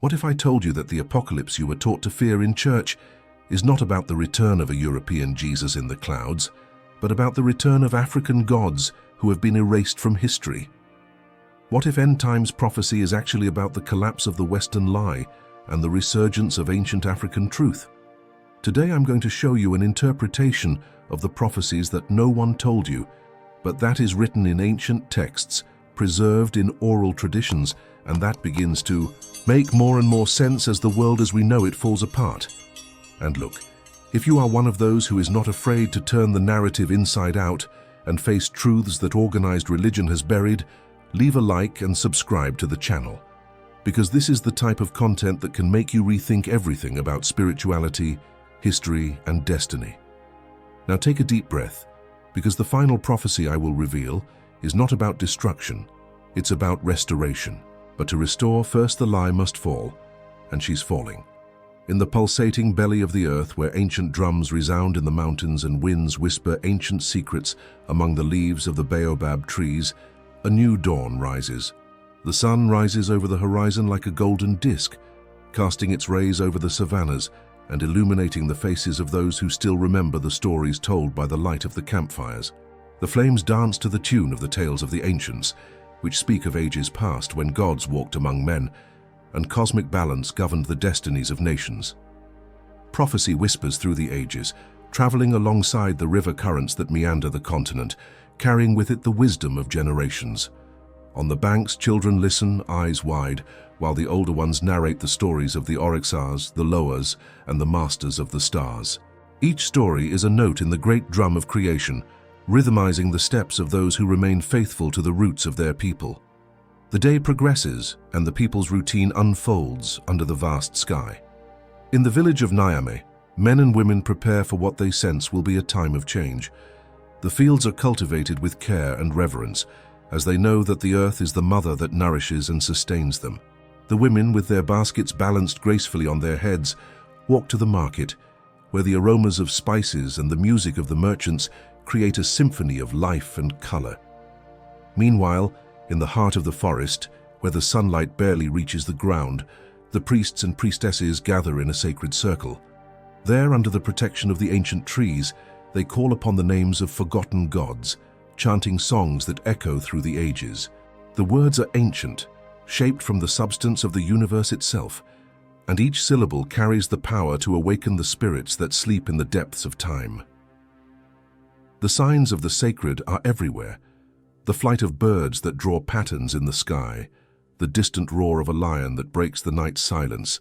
What if I told you that the apocalypse you were taught to fear in church is not about the return of a European Jesus in the clouds, but about the return of African gods who have been erased from history? What if end times prophecy is actually about the collapse of the Western lie and the resurgence of ancient African truth? Today I'm going to show you an interpretation of the prophecies that no one told you, but that is written in ancient texts, preserved in oral traditions, and that begins to make more and more sense as the world as we know it falls apart. And look, if you are one of those who is not afraid to turn the narrative inside out and face truths that organized religion has buried, leave a like and subscribe to the channel, because this is the type of content that can make you rethink everything about spirituality, history, and destiny. Now take a deep breath, because the final prophecy I will reveal is not about destruction, it's about restoration. But to restore, first the lie must fall, and she's falling. In the pulsating belly of the earth, where ancient drums resound in the mountains and winds whisper ancient secrets among the leaves of the baobab trees, a new dawn rises. The sun rises over the horizon like a golden disk, casting its rays over the savannas and illuminating the faces of those who still remember the stories told by the light of the campfires. The flames dance to the tune of the tales of the ancients, which speak of ages past when gods walked among men and cosmic balance governed the destinies of nations. Prophecy whispers through the ages, traveling alongside the river currents that meander the continent, carrying with it the wisdom of generations. On the banks, children listen, eyes wide, while the older ones narrate the stories of the Oryxars, the Loas, and the Masters of the Stars. Each story is a note in the great drum of creation, rhythmizing the steps of those who remain faithful to the roots of their people. The day progresses, and the people's routine unfolds under the vast sky. In the village of Niamey, men and women prepare for what they sense will be a time of change. The fields are cultivated with care and reverence, as they know that the earth is the mother that nourishes and sustains them. The women, with their baskets balanced gracefully on their heads, walk to the market, where the aromas of spices and the music of the merchants create a symphony of life and color. Meanwhile, in the heart of the forest, where the sunlight barely reaches the ground, the priests and priestesses gather in a sacred circle. There, under the protection of the ancient trees, they call upon the names of forgotten gods, chanting songs that echo through the ages. The words are ancient, shaped from the substance of the universe itself, and each syllable carries the power to awaken the spirits that sleep in the depths of time. The signs of the sacred are everywhere. The flight of birds that draw patterns in the sky, the distant roar of a lion that breaks the night's silence,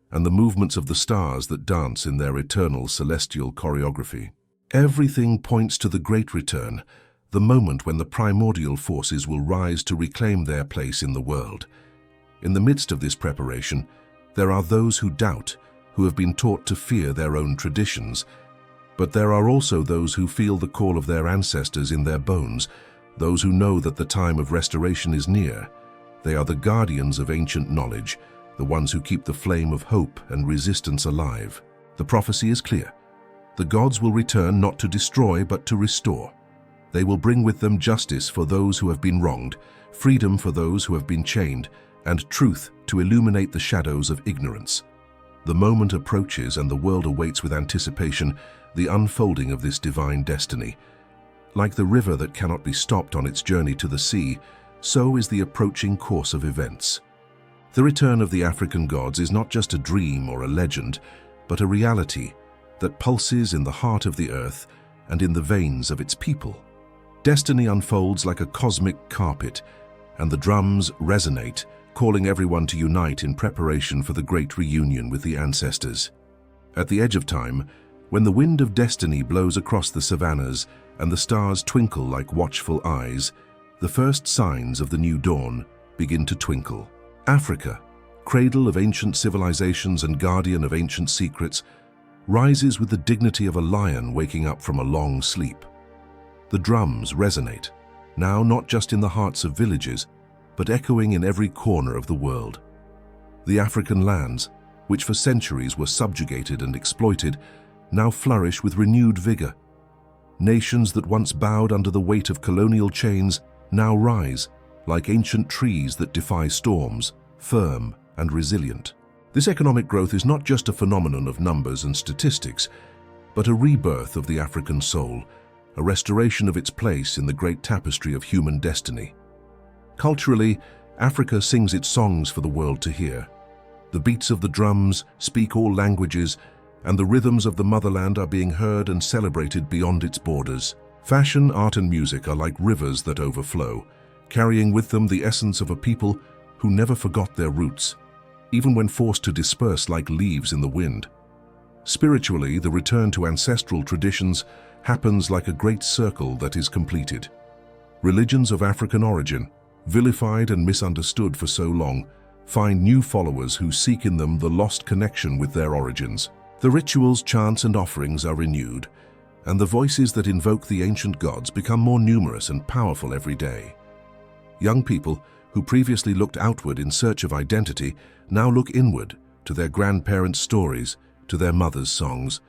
and the movements of the stars that dance in their eternal celestial choreography. Everything points to the great return, the moment when the primordial forces will rise to reclaim their place in the world. In the midst of this preparation, there are those who doubt, who have been taught to fear their own traditions, but there are also those who feel the call of their ancestors in their bones, those who know that the time of restoration is near. They are the guardians of ancient knowledge, the ones who keep the flame of hope and resistance alive. The prophecy is clear. The gods will return not to destroy but to restore. They will bring with them justice for those who have been wronged, freedom for those who have been chained, and truth to illuminate the shadows of ignorance. The moment approaches and the world awaits with anticipation the unfolding of this divine destiny. Like the river that cannot be stopped on its journey to the sea, so is the approaching course of events. The return of the African gods is not just a dream or a legend, but a reality that pulses in the heart of the earth and in the veins of its people. Destiny unfolds like a cosmic carpet, and the drums resonate, calling everyone to unite in preparation for the great reunion with the ancestors. At the edge of time, when the wind of destiny blows across the savannas and the stars twinkle like watchful eyes, the first signs of the new dawn begin to twinkle. Africa, cradle of ancient civilizations and guardian of ancient secrets, rises with the dignity of a lion waking up from a long sleep. The drums resonate, now not just in the hearts of villages, but echoing in every corner of the world. The African lands, which for centuries were subjugated and exploited, now flourish with renewed vigor. Nations that once bowed under the weight of colonial chains now rise, like ancient trees that defy storms, firm and resilient. This economic growth is not just a phenomenon of numbers and statistics, but a rebirth of the African soul, a restoration of its place in the great tapestry of human destiny. Culturally, Africa sings its songs for the world to hear. The beats of the drums speak all languages, and the rhythms of the motherland are being heard and celebrated beyond its borders. Fashion, art, and music are like rivers that overflow, carrying with them the essence of a people who never forgot their roots, even when forced to disperse like leaves in the wind. Spiritually, the return to ancestral traditions happens like a great circle that is completed. Religions of African origin, vilified and misunderstood for so long, find new followers who seek in them the lost connection with their origins. The rituals, chants, and offerings are renewed, and the voices that invoke the ancient gods become more numerous and powerful every day. Young people who previously looked outward in search of identity now look inward to their grandparents' stories, to their mothers' songs.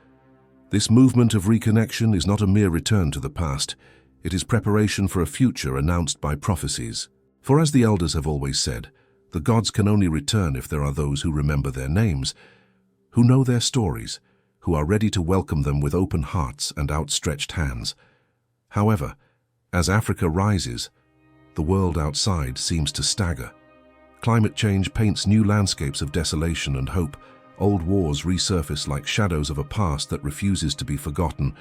This movement of reconnection is not a mere return to the past. It is preparation for a future announced by prophecies. For as the elders have always said, the gods can only return if there are those who remember their names, who know their stories, who are ready to welcome them with open hearts and outstretched hands. However, as Africa rises, the world outside seems to stagger. Climate change paints new landscapes of desolation and hope. Old wars resurface like shadows of a past that refuses to be forgotten,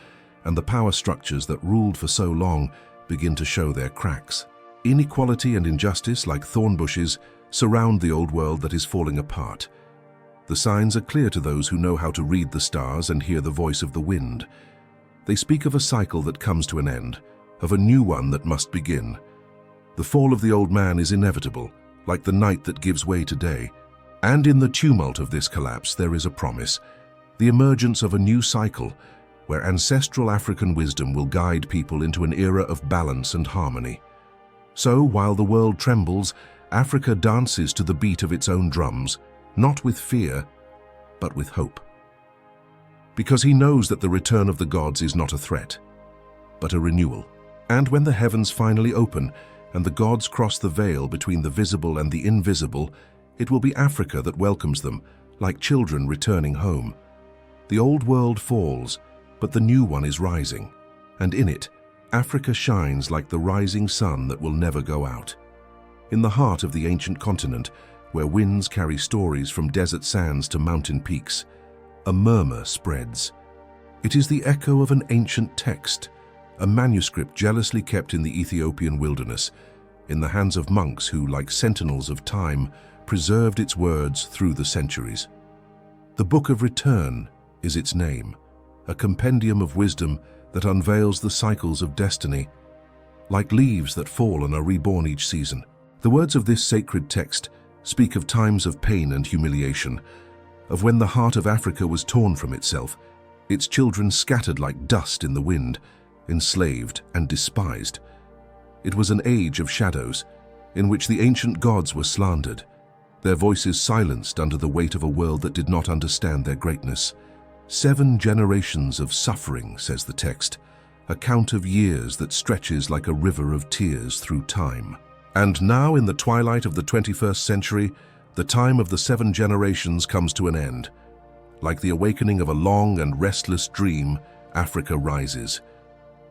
and the power structures that ruled for so long begin to show their cracks. Inequality and injustice, like thorn bushes, surround the old world that is falling apart. The signs are clear to those who know how to read the stars and hear the voice of the wind. They speak of a cycle that comes to an end, of a new one that must begin. The fall of the old man is inevitable, like the night that gives way to day. And in the tumult of this collapse there is a promise, the emergence of a new cycle, where ancestral African wisdom will guide people into an era of balance and harmony. So, while the world trembles, Africa dances to the beat of its own drums, not with fear, but with hope. Because he knows that the return of the gods is not a threat, but a renewal. And when the heavens finally open, and the gods cross the veil between the visible and the invisible, it will be Africa that welcomes them, like children returning home. The old world falls, but the new one is rising, and in it, Africa shines like the rising sun that will never go out. In the heart of the ancient continent, where winds carry stories from desert sands to mountain peaks, a murmur spreads. It is the echo of an ancient text, a manuscript jealously kept in the Ethiopian wilderness, in the hands of monks who, like sentinels of time, preserved its words through the centuries. The Book of Return is its name, a compendium of wisdom that unveils the cycles of destiny, like leaves that fall and are reborn each season. The words of this sacred text speak of times of pain and humiliation, of when the heart of Africa was torn from itself, its children scattered like dust in the wind, enslaved and despised. It was an age of shadows, in which the ancient gods were slandered, their voices silenced under the weight of a world that did not understand their greatness. 7 generations of suffering, says the text, a count of years that stretches like a river of tears through time. And now, in the twilight of the 21st century, the time of the 7 generations comes to an end. Like the awakening of a long and restless dream, Africa rises.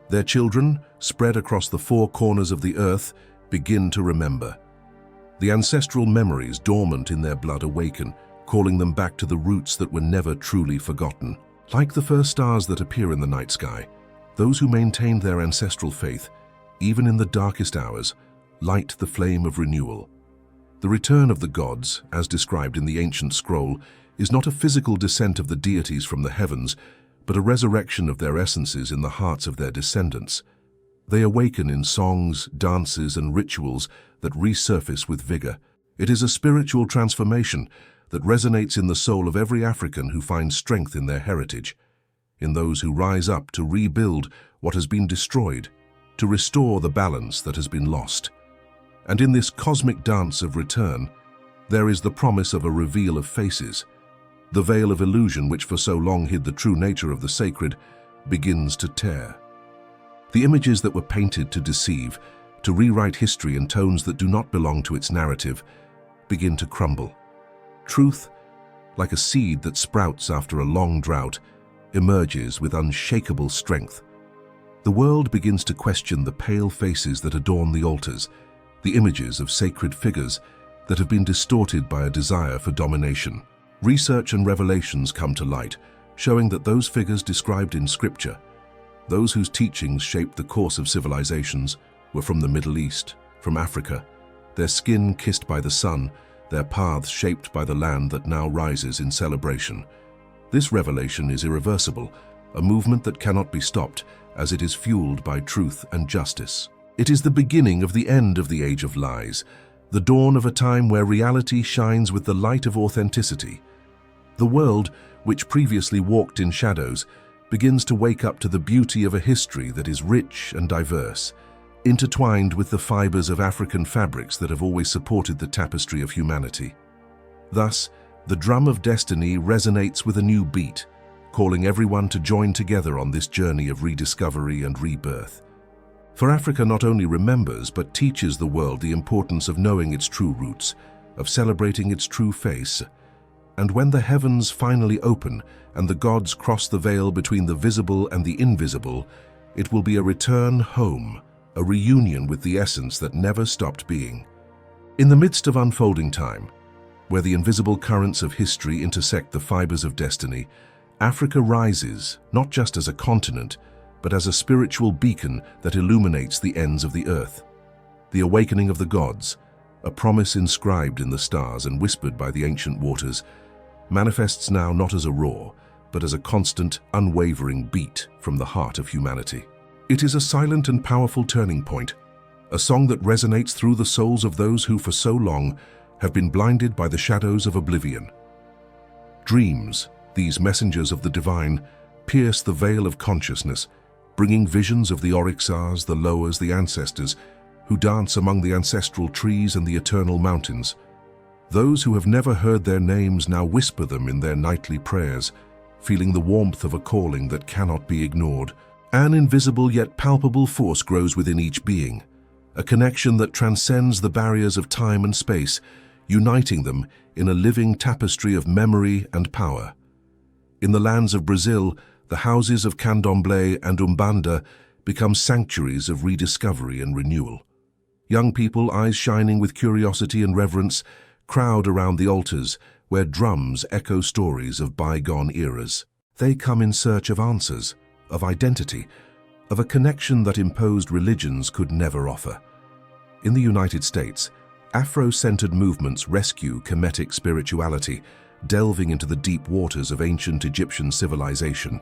Their children, spread across the 4 corners of the earth, begin to remember. The ancestral memories dormant in their blood awaken, calling them back to the roots that were never truly forgotten. Like the first stars that appear in the night sky, those who maintained their ancestral faith, even in the darkest hours, light the flame of renewal. The return of the gods, as described in the ancient scroll, is not a physical descent of the deities from the heavens, but a resurrection of their essences in the hearts of their descendants. They awaken in songs, dances, and rituals that resurface with vigor. It is a spiritual transformation that resonates in the soul of every African who finds strength in their heritage, in those who rise up to rebuild what has been destroyed, to restore the balance that has been lost. And in this cosmic dance of return, there is the promise of a reveal of faces. The veil of illusion which for so long hid the true nature of the sacred begins to tear. The images that were painted to deceive, to rewrite history in tones that do not belong to its narrative, begin to crumble. Truth, like a seed that sprouts after a long drought, emerges with unshakable strength. The world begins to question the pale faces that adorn the altars, the images of sacred figures that have been distorted by a desire for domination. Research and revelations come to light, showing that those figures described in Scripture, those whose teachings shaped the course of civilizations, were from the Middle East, from Africa, their skin kissed by the sun, their paths shaped by the land that now rises in celebration. This revelation is irreversible, a movement that cannot be stopped, as it is fueled by truth and justice. It is the beginning of the end of the age of lies, the dawn of a time where reality shines with the light of authenticity. The world, which previously walked in shadows, begins to wake up to the beauty of a history that is rich and diverse, intertwined with the fibers of African fabrics that have always supported the tapestry of humanity. Thus, the drum of destiny resonates with a new beat, calling everyone to join together on this journey of rediscovery and rebirth. For Africa not only remembers but teaches the world the importance of knowing its true roots, of celebrating its true face. And when the heavens finally open and the gods cross the veil between the visible and the invisible, it will be a return home, a reunion with the essence that never stopped being. In the midst of unfolding time, where the invisible currents of history intersect the fibers of destiny, Africa rises not just as a continent, but as a spiritual beacon that illuminates the ends of the earth. The awakening of the gods, a promise inscribed in the stars and whispered by the ancient waters, manifests now not as a roar, but as a constant, unwavering beat from the heart of humanity. It is a silent and powerful turning point, a song that resonates through the souls of those who for so long have been blinded by the shadows of oblivion. Dreams, these messengers of the divine, pierce the veil of consciousness, bringing visions of the Oryxars, the Loas, the ancestors, who dance among the ancestral trees and the eternal mountains. Those who have never heard their names now whisper them in their nightly prayers, feeling the warmth of a calling that cannot be ignored. An invisible yet palpable force grows within each being, a connection that transcends the barriers of time and space, uniting them in a living tapestry of memory and power. In the lands of Brazil, the houses of Candomblé and Umbanda become sanctuaries of rediscovery and renewal. Young people, eyes shining with curiosity and reverence, crowd around the altars where drums echo stories of bygone eras. They come in search of answers, of identity, of a connection that imposed religions could never offer. In the United States, Afro-centered movements rescue Kemetic spirituality, delving into the deep waters of ancient Egyptian civilization,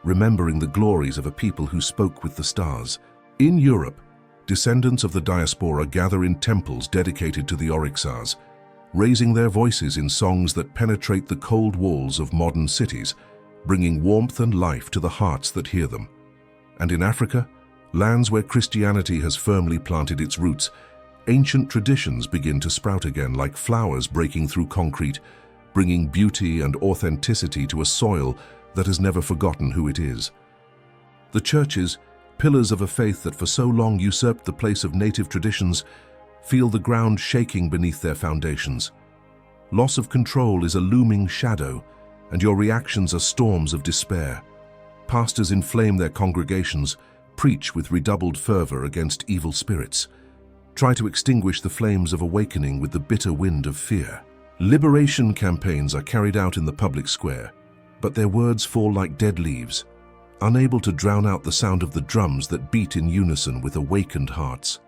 remembering the glories of a people who spoke with the stars. In Europe, descendants of the diaspora gather in temples dedicated to the Oryxars, raising their voices in songs that penetrate the cold walls of modern cities, bringing warmth and life to the hearts that hear them. And in Africa, lands where Christianity has firmly planted its roots, ancient traditions begin to sprout again like flowers breaking through concrete, bringing beauty and authenticity to a soil that has never forgotten who it is. The churches, pillars of a faith that for so long usurped the place of native traditions, feel the ground shaking beneath their foundations. Loss of control is a looming shadow, and your reactions are storms of despair. Pastors inflame their congregations, preach with redoubled fervor against evil spirits, try to extinguish the flames of awakening with the bitter wind of fear. Liberation campaigns are carried out in the public square, but their words fall like dead leaves, unable to drown out the sound of the drums that beat in unison with awakened hearts.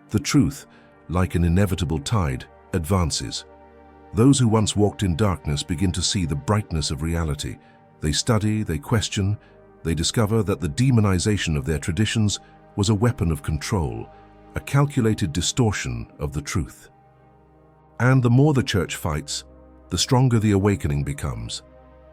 The truth, like an inevitable tide, advances. Those who once walked in darkness begin to see the brightness of reality. They study, they question, they discover that the demonization of their traditions was a weapon of control, a calculated distortion of the truth. And the more the church fights, the stronger the awakening becomes.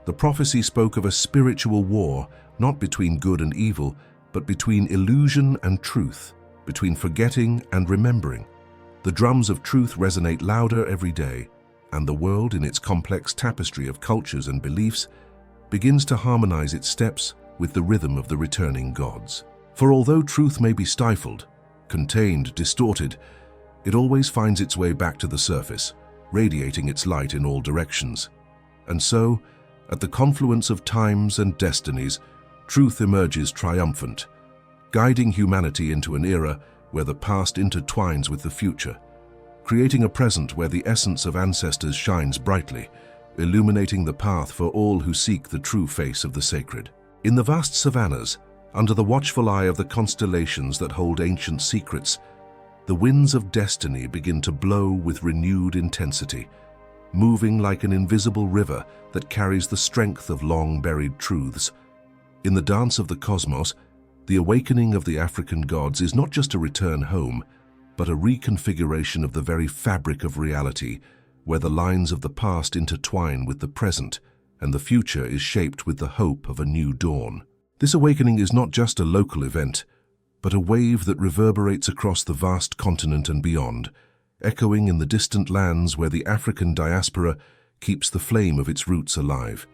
The prophecy spoke of a spiritual war, not between good and evil, but between illusion and truth, between forgetting and remembering. The drums of truth resonate louder every day, and the world, in its complex tapestry of cultures and beliefs, begins to harmonize its steps with the rhythm of the returning gods. For although truth may be stifled, contained, distorted, it always finds its way back to the surface, radiating its light in all directions. And so, at the confluence of times and destinies, truth emerges triumphant, guiding humanity into an era where the past intertwines with the future, creating a present where the essence of ancestors shines brightly, illuminating the path for all who seek the true face of the sacred. In the vast savannas, under the watchful eye of the constellations that hold ancient secrets, the winds of destiny begin to blow with renewed intensity, moving like an invisible river that carries the strength of long-buried truths. In the dance of the cosmos, the awakening of the African gods is not just a return home, but a reconfiguration of the very fabric of reality, where the lines of the past intertwine with the present, and the future is shaped with the hope of a new dawn. This awakening is not just a local event, but a wave that reverberates across the vast continent and beyond, echoing in the distant lands where the African diaspora keeps the flame of its roots alive.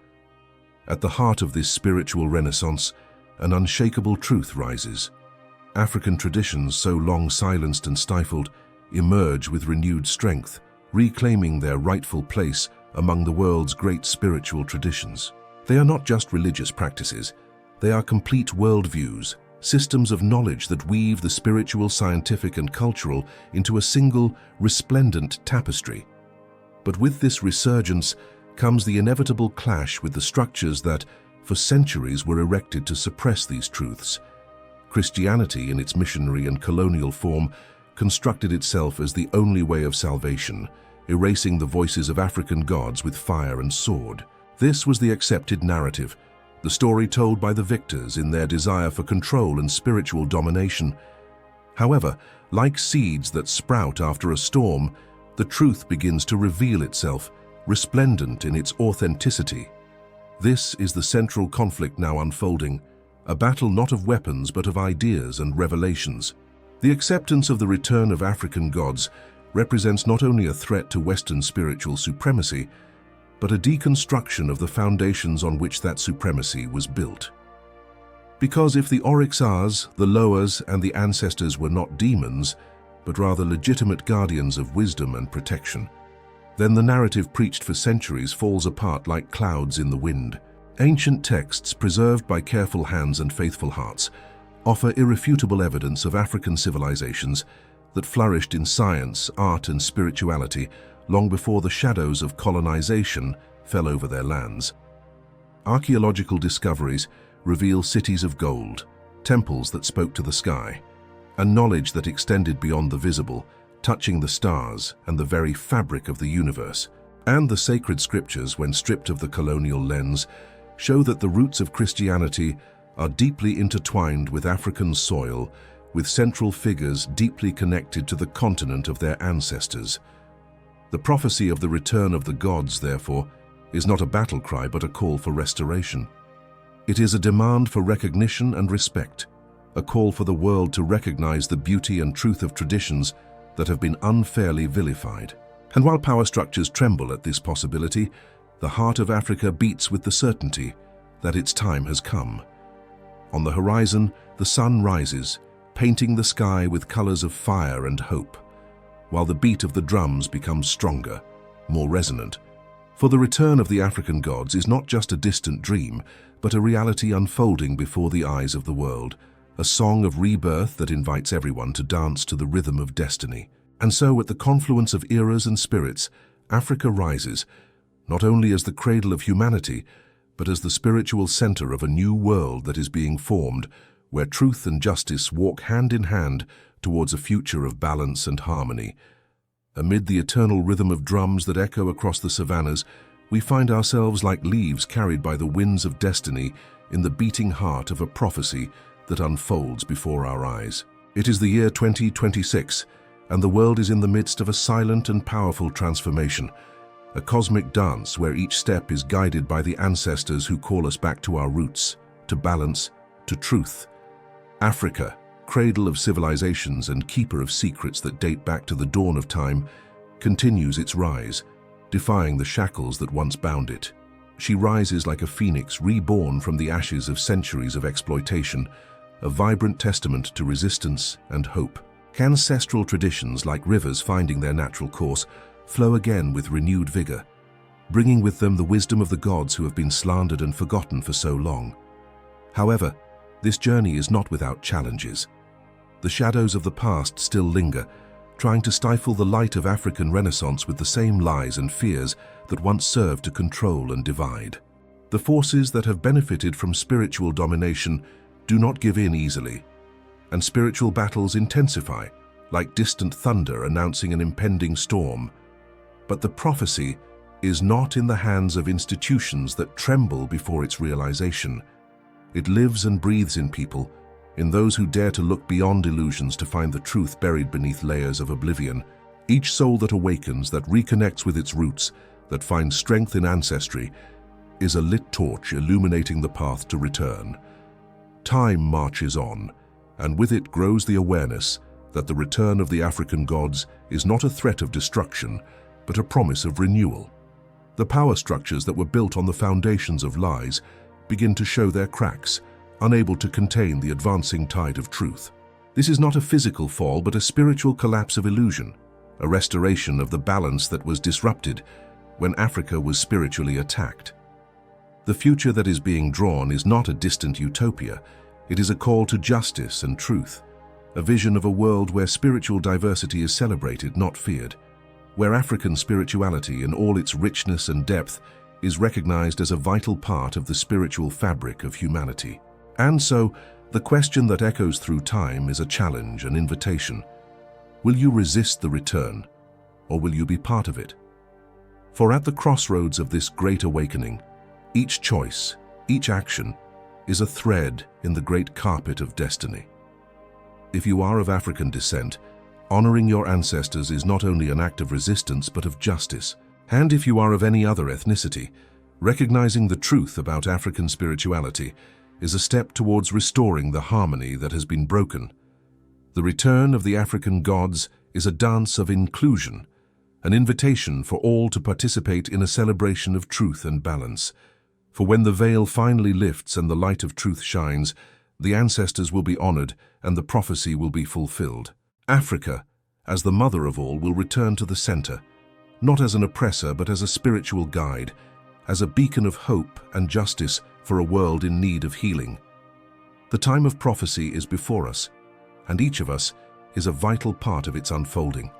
At the heart of this spiritual renaissance, an unshakable truth rises. African traditions, so long silenced and stifled, emerge with renewed strength, reclaiming their rightful place among the world's great spiritual traditions. They are not just religious practices, they are complete worldviews, systems of knowledge that weave the spiritual, scientific, and cultural into a single, resplendent tapestry. But with this resurgence comes the inevitable clash with the structures that, for centuries, were erected to suppress these truths. Christianity, in its missionary and colonial form, constructed itself as the only way of salvation, erasing the voices of African gods with fire and sword. This was the accepted narrative, the story told by the victors in their desire for control and spiritual domination. However, like seeds that sprout after a storm, the truth begins to reveal itself, resplendent in its authenticity. This is the central conflict now unfolding, a battle not of weapons but of ideas and revelations. The acceptance of the return of African gods represents not only a threat to Western spiritual supremacy, but a deconstruction of the foundations on which that supremacy was built. Because if the Oryxars, the Loas, and the ancestors were not demons, but rather legitimate guardians of wisdom and protection, then the narrative preached for centuries falls apart like clouds in the wind. Ancient texts, preserved by careful hands and faithful hearts, offer irrefutable evidence of African civilizations that flourished in science, art, and spirituality long before the shadows of colonization fell over their lands. Archaeological discoveries reveal cities of gold, temples that spoke to the sky, and knowledge that extended beyond the visible, touching the stars and the very fabric of the universe. And the sacred scriptures, when stripped of the colonial lens, show that the roots of Christianity are deeply intertwined with African soil, with central figures deeply connected to the continent of their ancestors. The prophecy of the return of the gods, therefore, is not a battle cry but a call for restoration. It is a demand for recognition and respect, a call for the world to recognize the beauty and truth of traditions that have been unfairly vilified. And while power structures tremble at this possibility, the heart of Africa beats with the certainty that its time has come. On the horizon, the sun rises, painting the sky with colors of fire and hope, while the beat of the drums becomes stronger, more resonant. For the return of the African gods is not just a distant dream, but a reality unfolding before the eyes of the world, a song of rebirth that invites everyone to dance to the rhythm of destiny. And so, at the confluence of eras and spirits, Africa rises, not only as the cradle of humanity, but as the spiritual center of a new world that is being formed, where truth and justice walk hand in hand towards a future of balance and harmony. Amid the eternal rhythm of drums that echo across the savannas, we find ourselves like leaves carried by the winds of destiny in the beating heart of a prophecy that unfolds before our eyes. It is the year 2026, and the world is in the midst of a silent and powerful transformation, a cosmic dance where each step is guided by the ancestors who call us back to our roots, to balance, to truth. Africa, cradle of civilizations and keeper of secrets that date back to the dawn of time, continues its rise, defying the shackles that once bound it. She rises like a phoenix reborn from the ashes of centuries of exploitation, a vibrant testament to resistance and hope. Ancestral traditions, like rivers finding their natural course, flow again with renewed vigor. bringing with them the wisdom of the gods who have been slandered and forgotten for so long. However, this journey is not without challenges. The shadows of the past still linger, trying to stifle the light of African Renaissance with the same lies and fears that once served to control and divide. The forces that have benefited from spiritual domination do not give in easily, and spiritual battles intensify, like distant thunder announcing an impending storm. But the prophecy is not in the hands of institutions that tremble before its realization. It lives and breathes in people, in those who dare to look beyond illusions to find the truth buried beneath layers of oblivion. Each soul that awakens, that reconnects with its roots, that finds strength in ancestry, is a lit torch illuminating the path to return. Time marches on, and with it grows the awareness that the return of the African gods is not a threat of destruction, but a promise of renewal. The power structures that were built on the foundations of lies begin to show their cracks, unable to contain the advancing tide of truth. This is not a physical fall, but a spiritual collapse of illusion, a restoration of the balance that was disrupted when Africa was spiritually attacked. The future that is being drawn is not a distant utopia. It is a call to justice and truth, a vision of a world where spiritual diversity is celebrated, not feared, where African spirituality in all its richness and depth is recognized as a vital part of the spiritual fabric of humanity. And so, the question that echoes through time is a challenge, an invitation. Will you resist the return, or will you be part of it? For at the crossroads of this great awakening, each choice, each action, is a thread in the great carpet of destiny. If you are of African descent, honoring your ancestors is not only an act of resistance but of justice. And if you are of any other ethnicity, recognizing the truth about African spirituality is a step towards restoring the harmony that has been broken. The return of the African gods is a dance of inclusion, an invitation for all to participate in a celebration of truth and balance. For when the veil finally lifts and the light of truth shines, the ancestors will be honored and the prophecy will be fulfilled. Africa, as the mother of all, will return to the center, not as an oppressor but as a spiritual guide, as a beacon of hope and justice for a world in need of healing. The time of prophecy is before us, and each of us is a vital part of its unfolding.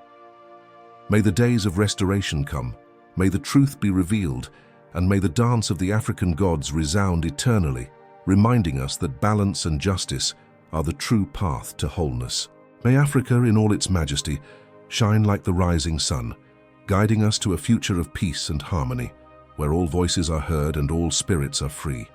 May the days of restoration come, may the truth be revealed, and may the dance of the African gods resound eternally, reminding us that balance and justice are the true path to wholeness. May Africa in all its majesty shine like the rising sun, guiding us to a future of peace and harmony, where all voices are heard and all spirits are free.